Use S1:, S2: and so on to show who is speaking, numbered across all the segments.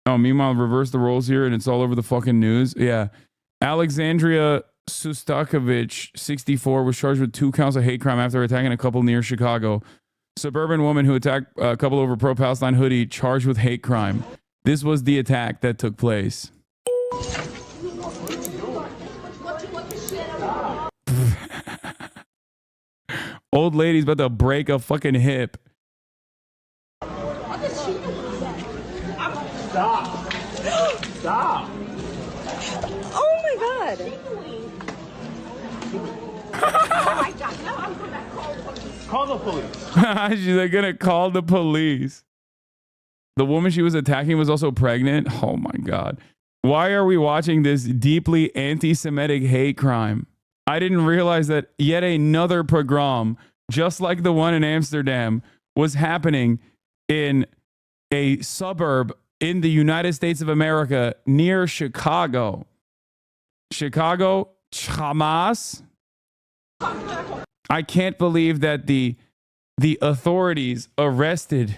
S1: Oh, meanwhile, reverse the roles here and it's all over the fucking news. Yeah. Alexandria Sustakovich, 64, was charged with 2 counts of hate crime after attacking a couple near Chicago. Suburban woman who attacked a couple over pro-Palestine hoodie charged with hate crime. This was the attack that took place. Old lady's about to break a fucking hip.
S2: Stop. Stop.
S3: Oh my god.
S2: Call the police.
S1: She's like, gonna call the police. The woman she was attacking was also pregnant. Oh my God. Why are we watching this deeply anti-Semitic hate crime? I didn't realize that yet another pogrom, just like the one in Amsterdam, was happening in a suburb in the United States of America near Chicago. Chicago, Hamas. I can't believe that the authorities arrested.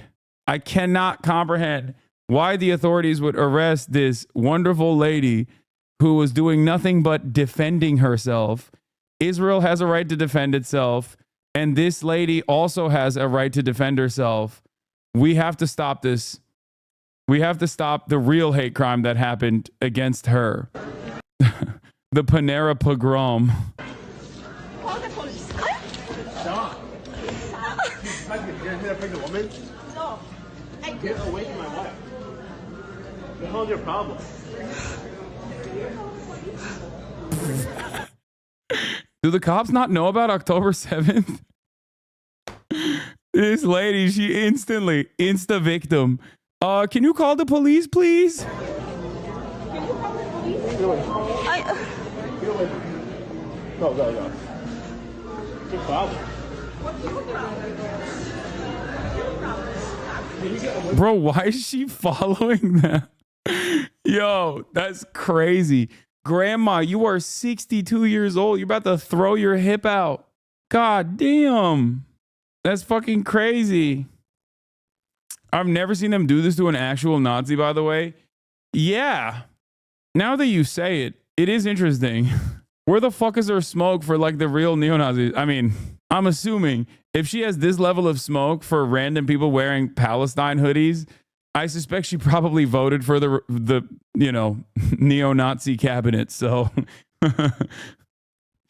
S1: I cannot comprehend why the authorities would arrest this wonderful lady who was doing nothing but defending herself. Israel has a right to defend itself, and this lady also has a right to defend herself. We have to stop this. We have to stop the real hate crime that happened against her. The Panera pogrom.
S3: Call the police.
S2: Stop. You're a pregnant woman?
S3: No.
S2: Get away from my wife. What the hell is your problem?
S1: Do the cops not know about October 7th? This lady, she insta victim. Can you call the police, please?
S3: Can you call the police?
S2: Get away. Get away. Go. What's your problem?
S1: Bro, why is she following them? Yo, that's crazy. Grandma, you are 62 years old. You're about to throw your hip out. God damn. That's fucking crazy. I've never seen them do this to an actual Nazi, by the way. Yeah. Now that you say it, it is interesting. Where the fuck is there smoke for like the real neo-Nazis? I mean, I'm assuming if she has this level of smoke for random people wearing Palestine hoodies, I suspect she probably voted for the neo-Nazi cabinet. So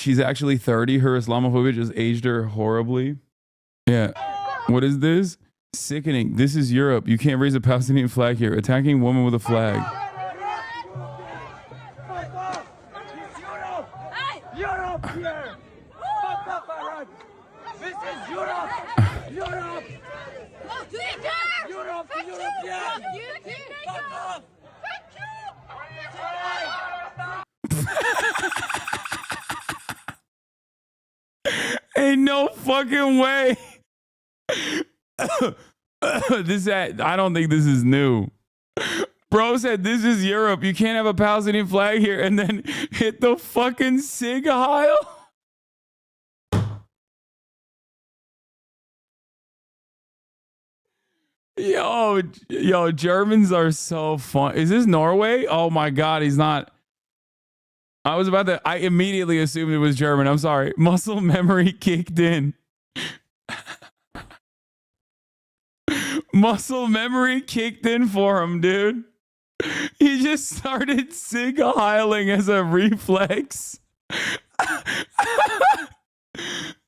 S1: she's actually 30. Her Islamophobia just aged her horribly. Yeah. What is this? Sickening. This is Europe. You can't raise a Palestinian flag here. Attacking woman with a flag.
S4: Europe here! Fuck off, Iraq! This is Europe! Europe! Europe, European! Fuck off!
S1: Ain't no fucking way. I don't think this is new. Bro said, this is Europe. You can't have a Palestinian flag here, and then hit the fucking Sig Heil. Yo, Germans are so fun. Is this Norway? Oh my God, he's not. I immediately assumed it was German. I'm sorry. Muscle memory kicked in. Muscle memory kicked in for him, dude. He just started Sig Heiling as a reflex.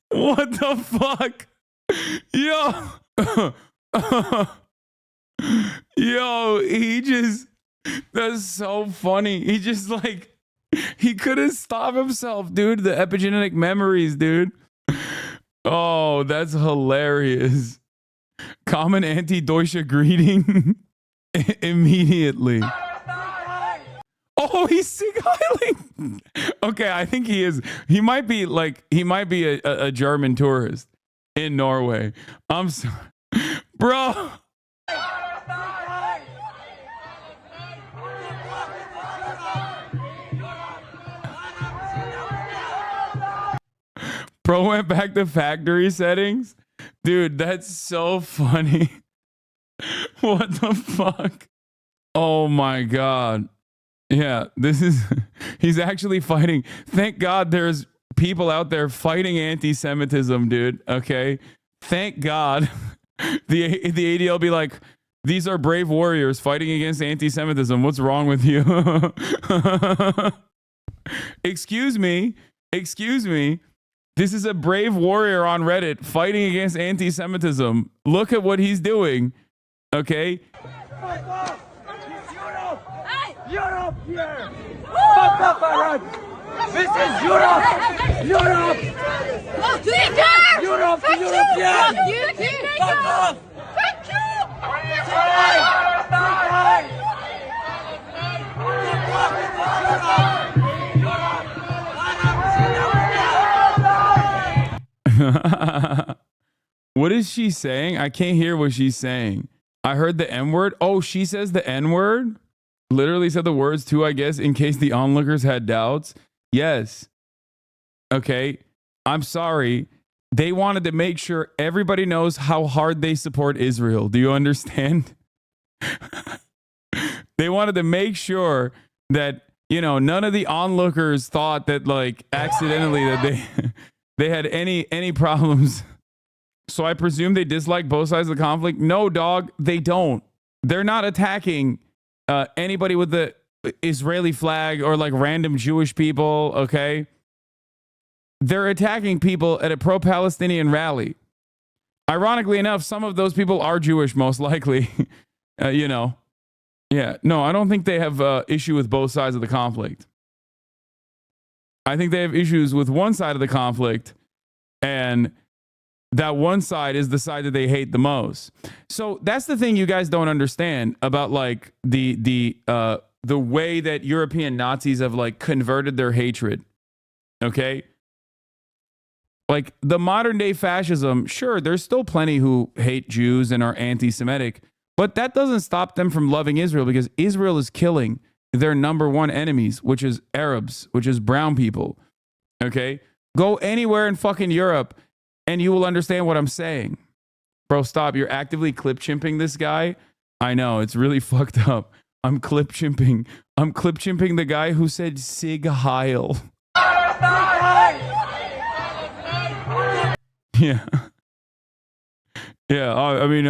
S1: What the fuck? Yo, that's so funny. He just he couldn't stop himself, dude. The epigenetic memories, dude. Oh, that's hilarious. Common anti-Deutsche greeting immediately. Oh, he's Sig Heiling. Okay, I think he is. He might be a German tourist in Norway. I'm sorry. Bro. Bro went back to factory settings. Dude, that's so funny. What the fuck? Oh my God. Yeah, this is, he's actually fighting. Thank God there's people out there fighting anti-Semitism, dude. Okay. Thank God. The ADL be like, these are brave warriors fighting against anti-Semitism. What's wrong with you? Excuse me. Excuse me. This is a brave warrior on Reddit fighting against anti-Semitism. Look at what he's doing. Okay.
S4: Fuck off! It's Europe! Europe here! Fuck off, Arad! This is Europe! Europe! Europe! European! Fuck off!
S1: What is she saying? I can't hear what she's saying. I heard the N word. Oh, she says the N word? Literally said the words too, I guess, in case the onlookers had doubts. Yes. Okay. I'm sorry. They wanted to make sure everybody knows how hard they support Israel. Do you understand? They wanted to make sure that, you know, none of the onlookers thought that, like, accidentally that they had any problems. So I presume they dislike both sides of the conflict. No, dog, they don't. They're not attacking anybody with the Israeli flag or like random Jewish people. Okay. They're attacking people at a pro-Palestinian rally. Ironically enough, some of those people are Jewish, most likely. You know. Yeah. No, I don't think they have issue with both sides of the conflict. I think they have issues with one side of the conflict, and that one side is the side that they hate the most. So that's the thing you guys don't understand about, like, the way that European Nazis have, like, converted their hatred. Okay? Like, the modern day fascism, sure, there's still plenty who hate Jews and are anti-Semitic, but that doesn't stop them from loving Israel, because Israel is killing their number one enemies, which is Arabs, which is brown people. Okay? Go anywhere in fucking Europe and you will understand what I'm saying. Bro, stop. You're actively clip chimping this guy. I know, it's really fucked up. I'm clip chimping. I'm clip chimping the guy who said Sig Heil. Yeah. Yeah, I mean,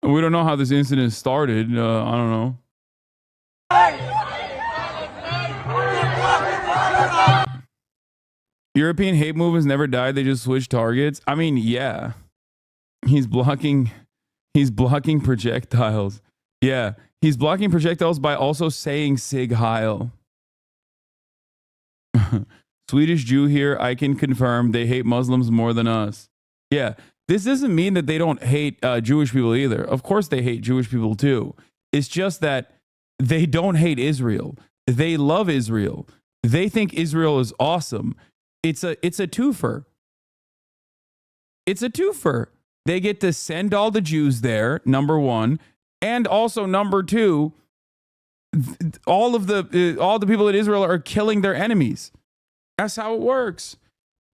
S1: we don't know how this incident started. I don't know. European hate movements never died. They just switched targets. I mean, yeah. He's blocking projectiles. Yeah. He's blocking projectiles by also saying Sig Heil. Swedish Jew here. I can confirm they hate Muslims more than us. Yeah. This doesn't mean that they don't hate Jewish people either. Of course they hate Jewish people too. It's just that they don't hate Israel. They love Israel. They think Israel is awesome. It's a twofer. It's a twofer. They get to send all the Jews there, number one, and also number two, all the people in Israel are killing their enemies. That's how it works.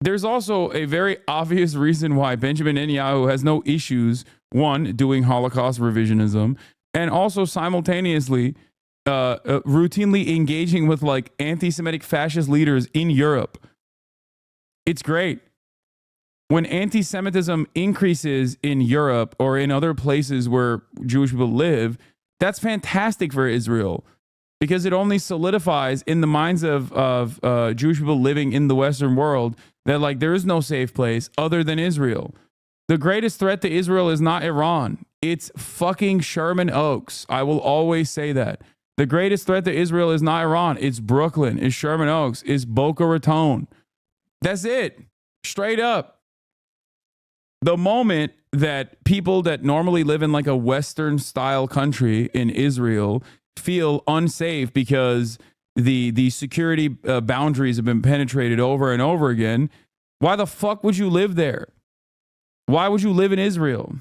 S1: There's also a very obvious reason why Benjamin Netanyahu has no issues, one, doing Holocaust revisionism, and also simultaneously routinely engaging with, like, anti-Semitic fascist leaders in Europe. It's great. When anti-Semitism increases in Europe or in other places where Jewish people live, that's fantastic for Israel, because it only solidifies in the minds of Jewish people living in the Western world that, like, there is no safe place other than Israel. The greatest threat to Israel is not Iran. It's fucking Sherman Oaks. I will always say that. The greatest threat to Israel is not Iran. It's Brooklyn. It's Sherman Oaks. It's Boca Raton. That's it. Straight up. The moment that people that normally live in, like, a Western style country in Israel feel unsafe because the security boundaries have been penetrated over and over again, why the fuck would you live there? Why would you live in Israel?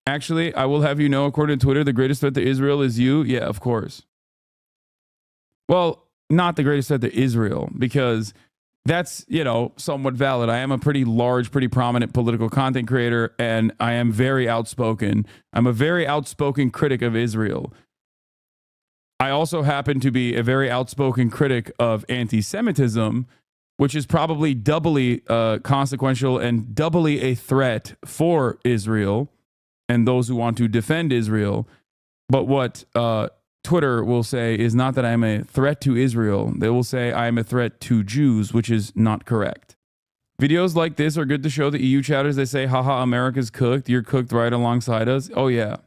S1: Actually, I will have you know, according to Twitter, the greatest threat to Israel is you. Yeah, of course. Well, not the greatest threat to Israel, because that's, you know, somewhat valid. I am a pretty large, pretty prominent political content creator, and I am very outspoken. I'm a very outspoken critic of Israel. I also happen to be a very outspoken critic of anti-Semitism, which is probably doubly consequential and doubly a threat for Israel and those who want to defend Israel. But what Twitter will say is not that I'm a threat to Israel. They will say I am a threat to Jews, which is not correct. Videos like this are good to show the EU chatters. They say, haha, America's cooked. You're cooked right alongside us. Oh, yeah.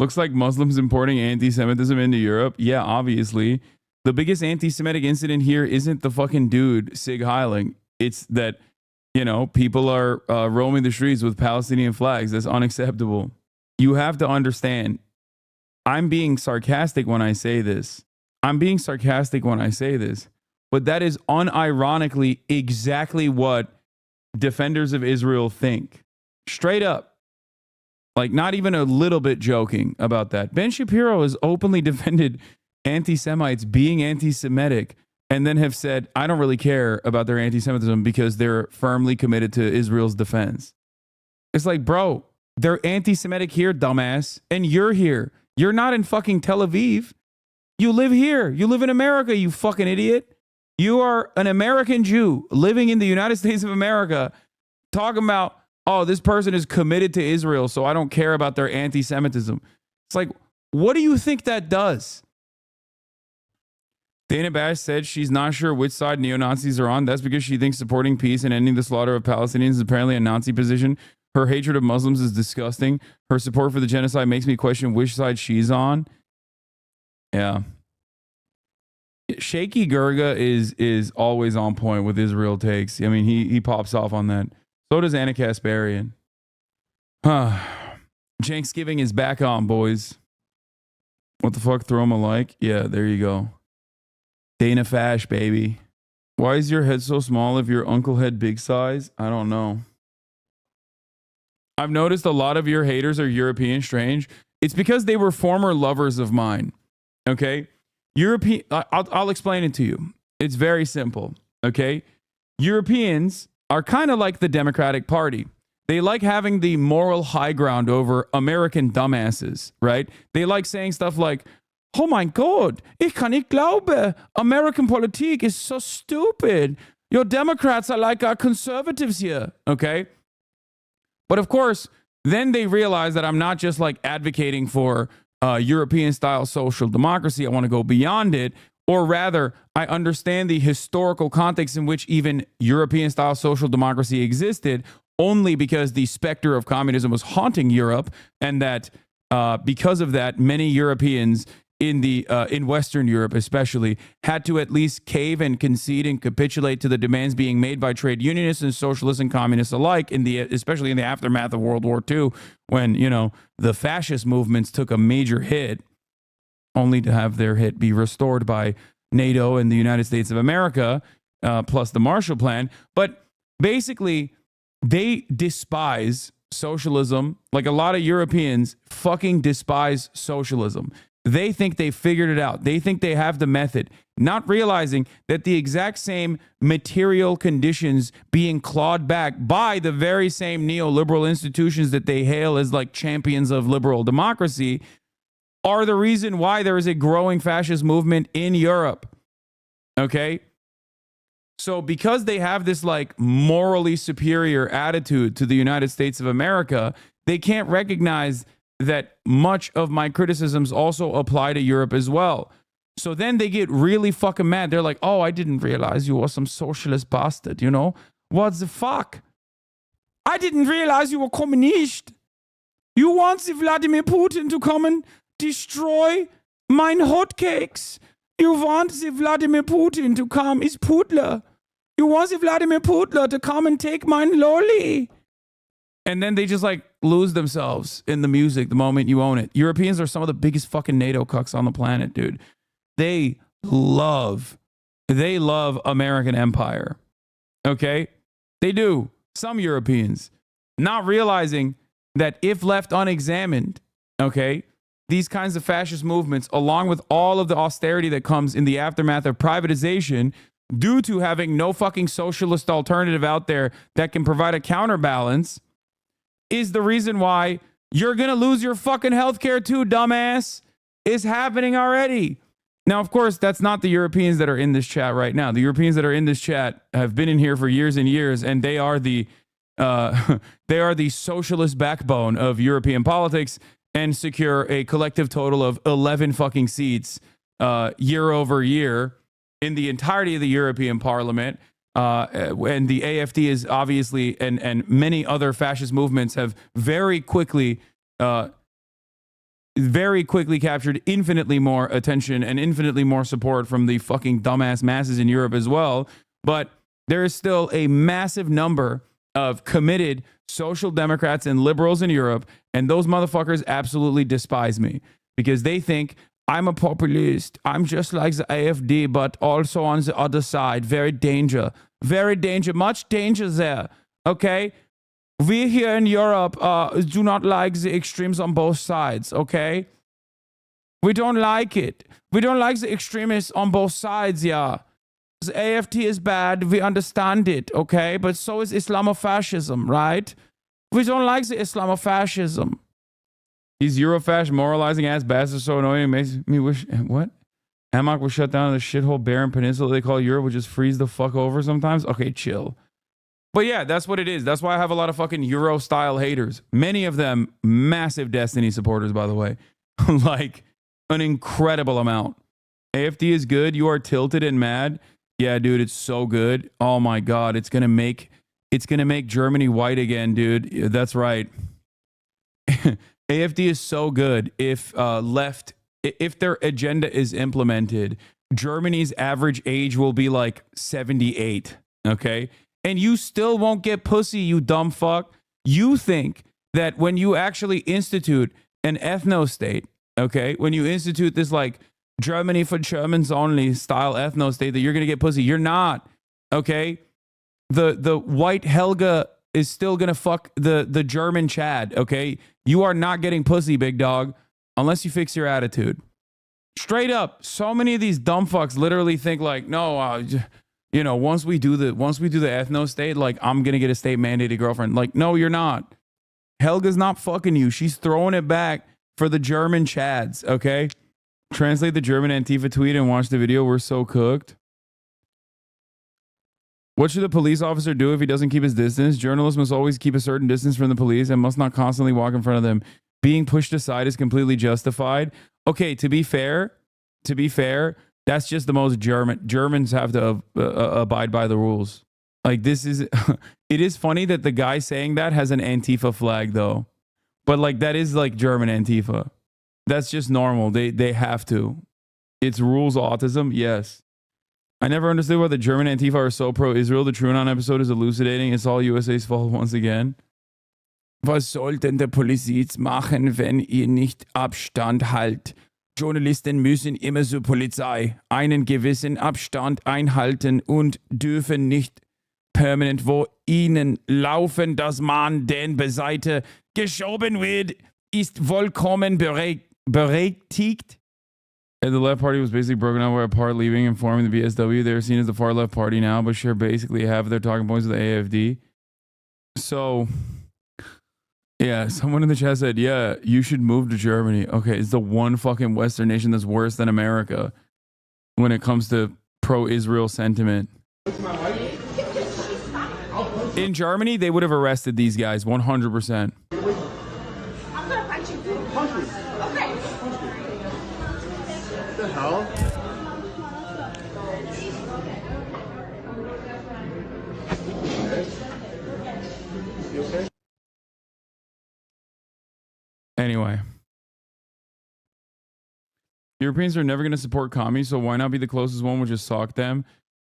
S1: Looks like Muslims importing anti-Semitism into Europe. Yeah, obviously. The biggest anti-Semitic incident here isn't the fucking dude, Sig Heiling. It's that, you know, people are roaming the streets with Palestinian flags. That's unacceptable. You have to understand, I'm being sarcastic when I say this. But that is unironically exactly what defenders of Israel think. Straight up. Like, not even a little bit joking about that. Ben Shapiro has openly defended anti-Semites being anti-Semitic and then have said, I don't really care about their anti-Semitism because they're firmly committed to Israel's defense. It's like, bro, they're anti-Semitic here, dumbass, and you're here. You're not in fucking Tel Aviv. You live here. You live in America, you fucking idiot. You are an American Jew living in the United States of America talking about, oh, this person is committed to Israel, so I don't care about their anti-Semitism. It's like, what do you think that does? Dana Bash said she's not sure which side neo-Nazis are on. That's because she thinks supporting peace and ending the slaughter of Palestinians is apparently a Nazi position. Her hatred of Muslims is disgusting. Her support for the genocide makes me question which side she's on. Yeah. Shaky Gurga is always on point with Israel takes. I mean, he pops off on that. So does Anna Kasparian. Thanksgiving is back on, boys. What the fuck? Throw him a like? Yeah, there you go. Dana Fash, baby. Why is your head so small if your uncle had big size? I don't know. I've noticed a lot of your haters are European strange. It's because they were former lovers of mine. Okay? European. I'll explain it to you. It's very simple. Okay? Europeans are kind of like the Democratic Party. They like having the moral high ground over American dumbasses, right? They like saying stuff like, oh mein Gott, ich kann nicht glauben, American Politik is so stupid. Your Democrats are like our conservatives here, okay? But of course, then they realize that I'm not just like advocating for European-style social democracy. I want to go beyond it. Or rather, I understand the historical context in which even European-style social democracy existed only because the specter of communism was haunting Europe, and that because of that, many Europeans in Western Europe especially had to at least cave and concede and capitulate to the demands being made by trade unionists and socialists and communists alike, especially in the aftermath of World War II, when, you know, the fascist movements took a major hit, only to have their hit be restored by NATO and the United States of America, plus the Marshall Plan. But basically, they despise socialism. Like a lot of Europeans fucking despise socialism. They think they figured it out. They think they have the method, not realizing that the exact same material conditions being clawed back by the very same neoliberal institutions that they hail as like champions of liberal democracy are the reason why there is a growing fascist movement in Europe. Okay? So because they have this like morally superior attitude to the United States of America, they can't recognize that much of my criticisms also apply to Europe as well. So then they get really fucking mad. They're like, oh, I didn't realize you were some socialist bastard, you know? What the fuck? I didn't realize you were communist. You want the Vladimir Putin to come and destroy mine hotcakes. You want the Vladimir Putin to come. It's Putler. You want the Vladimir Putler to come and take mine lolly. And then they just like lose themselves in the music the moment you own it. Europeans are some of the biggest fucking NATO cucks on the planet, dude. They love American empire. Okay? They do. Some Europeans. Not realizing that if left unexamined, okay, these kinds of fascist movements, along with all of the austerity that comes in the aftermath of privatization, due to having no fucking socialist alternative out there that can provide a counterbalance, is the reason why you're going to lose your fucking healthcare too, dumbass. It's happening already. Now, of course, that's not the Europeans that are in this chat right now. The Europeans that are in this chat have been in here for years and years, and they are the socialist backbone of European politics and secure a collective total of 11 fucking seats year over year in the entirety of the European Parliament. And the AfD is obviously, and many other fascist movements have very quickly captured infinitely more attention and infinitely more support from the fucking dumbass masses in Europe as well. But there is still a massive number of committed social democrats and liberals in Europe, and those motherfuckers absolutely despise me because they think I'm a populist. I'm just like the AfD, but also on the other side. Very danger. Much danger there. Okay? We here in Europe do not like the extremes on both sides. Okay? We don't like it. We don't like the extremists on both sides, yeah. The AfD is bad. We understand it. Okay? But so is Islamofascism, right? We don't like the Islamofascism. These Eurofash moralizing ass bastards so annoying. It makes me wish. What? Hammock was shut down in the shithole barren peninsula they call Europe, would just freeze the fuck over sometimes. Okay, chill. But yeah, that's what it is. That's why I have a lot of fucking Euro style haters. Many of them massive Destiny supporters, by the way. Like an incredible amount. AfD is good. You are tilted and mad. Yeah, dude, it's so good. Oh my God, it's gonna make Germany white again, dude. That's right. AfD is so good if their agenda is implemented, Germany's average age will be like 78, okay? And you still won't get pussy, you dumb fuck. You think that when you actually institute an ethno-state, okay? When you institute this like Germany for Germans only style ethno-state that you're going to get pussy. You're not, okay? The white Helga is still going to fuck the German Chad, okay? You are not getting pussy, big dog, unless you fix your attitude. Straight up, so many of these dumb fucks literally think like, no, you know, once we do the ethno state, like I'm gonna get a state mandated girlfriend. Like, no, you're not. Helga's not fucking you. She's throwing it back for the German Chads. Okay, translate the German Antifa tweet and watch the video. We're so cooked. What should the police officer do if he doesn't keep his distance? Journalists must always keep a certain distance from the police and must not constantly walk in front of them. Being pushed aside is completely justified. Okay, to be fair, that's just the most German. Germans have to abide by the rules. Like this is, it is funny that the guy saying that has an Antifa flag though. But like that is like German Antifa. That's just normal. They have to. It's rules autism, yes. I never understood why the German Antifa are so pro-Israel. The TrueAnon episode is elucidating. It's all USA's fault once again. Was soll denn der Polizist machen, wenn ihr nicht Abstand halt? Journalisten müssen immer zur Polizei einen gewissen Abstand einhalten und dürfen nicht permanent wo ihnen laufen, dass man den beiseite geschoben wird, ist vollkommen berechtigt. And the left party was basically broken up by a part leaving and forming the BSW. They're seen as the far left party now, but share basically half their talking points with the AfD. So, yeah, someone in the chat said, yeah, you should move to Germany. Okay, it's the one fucking Western nation that's worse than America when it comes to pro-Israel sentiment. In Germany, they would have arrested these guys 100%.
S3: I'm gonna punch you.
S2: Punch me.
S3: Okay.
S2: What the hell? You okay?
S1: Anyway. Europeans are never going to support commies, so why not be the closest one? We'll just sock them.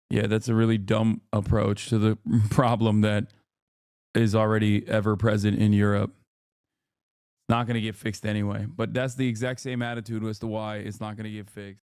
S1: Yeah, that's a really dumb approach to the problem that is already ever present in Europe. Not going to get fixed anyway. But that's the exact same attitude as to why it's not going to get fixed.